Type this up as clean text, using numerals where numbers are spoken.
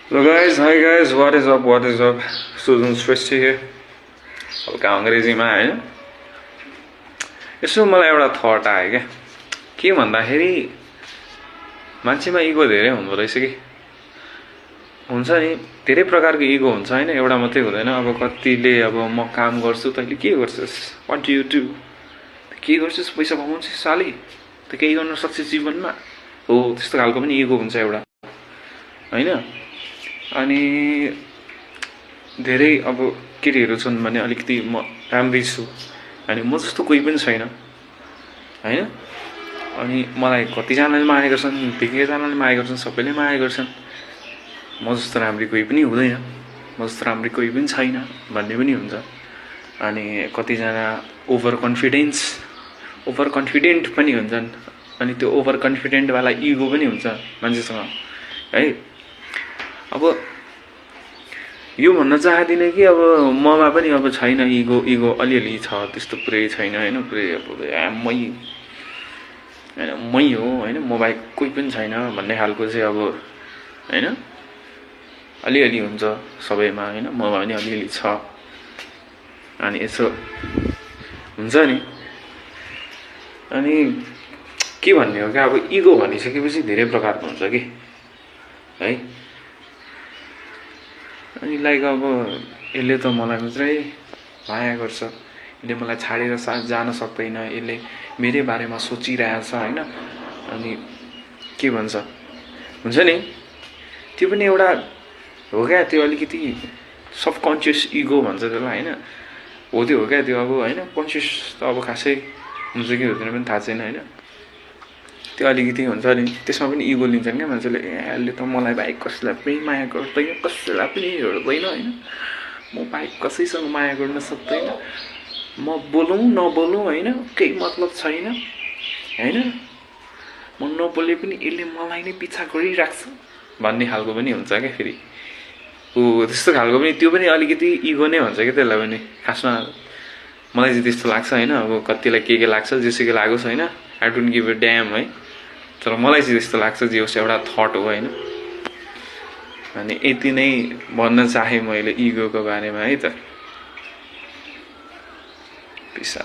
Hello guys, hi guys, what is up, what is up? Susan Shrestha here. हल्का अङ्ग्रेजीमा हैन यसो मलाई एउटा थट आयो क्या के भन्दाखेरि मान्छेमा इगो धेरै हुँदो रहेछ कि हुन्छ नि धेरै प्रकारको इगो हुन्छ हैन एउटा मात्रै हुँदैन अब कतिले अब म काम गर्छु तैँले के गर्छस् व्हाट डु यु डु के गर्छस् पैसा कमाउँछस् साली त केही गर्न सक्छस् जीवनमा हो त्यस्तो खालको पनि इगो हुन्छ एउटा हैन अनि धेरै अब केटीहरू छन् भने अलिकति म राम्रै छु अनि म जस्तो कोही पनि छैन हैन अनि मलाई कतिजनाले माया गर्छन् धेरैजनाले माया गर्छन् सबैले माया गर्छन् म जस्तो राम्री कोही पनि हुँदैन म जस्तो राम्री कोही पनि छैन भन्ने पनि हुन्छ अनि कतिजना ओभर कन्फिडेन्ट पनि हुन्छन् अनि त्यो ओभर कन्फिडेन्ट वाला इगो पनि हुन्छ मान्छेसँग है अब यो भन्न चाहदिनँ कि अब ममा पनि अब छैन इगो अलिअलि छ त्यस्तो पुरै छैन हैन पुरै अब मै हो हैन म बाहेक कोही पनि छैन भन्ने खालको चाहिँ अब हैन अलिअलि हुन्छ सबैमा हैन ममा पनि अलिअलि छ अनि यसो हुन्छ नि अनि के भन्ने हो क्या अब इगो भनिसकेपछि धेरै प्रकारको हुन्छ कि है अनि लाइक अब यसले त मलाई मात्रै माया गर्छ यसले मलाई छाडेर जान सक्दैन यसले मेरै बारेमा सोचिरहेछ हैन अनि के भन्छ हुन्छ नि त्यो पनि एउटा हो क्या त्यो अलिकति सबकन्सियस इगो भन्छ त्यसलाई हैन हो त्यो हो क्या त्यो अब हैन कन्सियस त अब खासै हुन्छ कि हुँदैन पनि थाहा छैन हैन त्यो अलिकति हुन्छ नि त्यसमा पनि इगो लिन्छन् क्या मान्छेले यसले त मलाई बाहेक कसैलाई पनि माया गर्दैन कसैलाई पनि हेर्दैन हैन म बाहेक कसैसँग माया गर्न सक्दैन म बोलौँ नबोलौँ हैन केही मतलब छैन हैन म नबोले पनि यसले मलाई नै पिछा गरिराख्छ भन्ने खालको पनि हुन्छ क्या फेरि त्यस्तो खालको पनि त्यो पनि अलिकति इगो नै हुन्छ क्या त्यसलाई पनि खासमा मलाई चाहिँ त्यस्तो लाग्छ हैन अब कतिलाई के लाग्छ जेसुकै लागोस् हैन I don't give a damn है तर मलाई चाहिँ त्यस्तो लाग्छ जे होस् एउटा थट हो हैन अनि यति नै भन्न चाहे मैले इगोको बारेमा है त पिस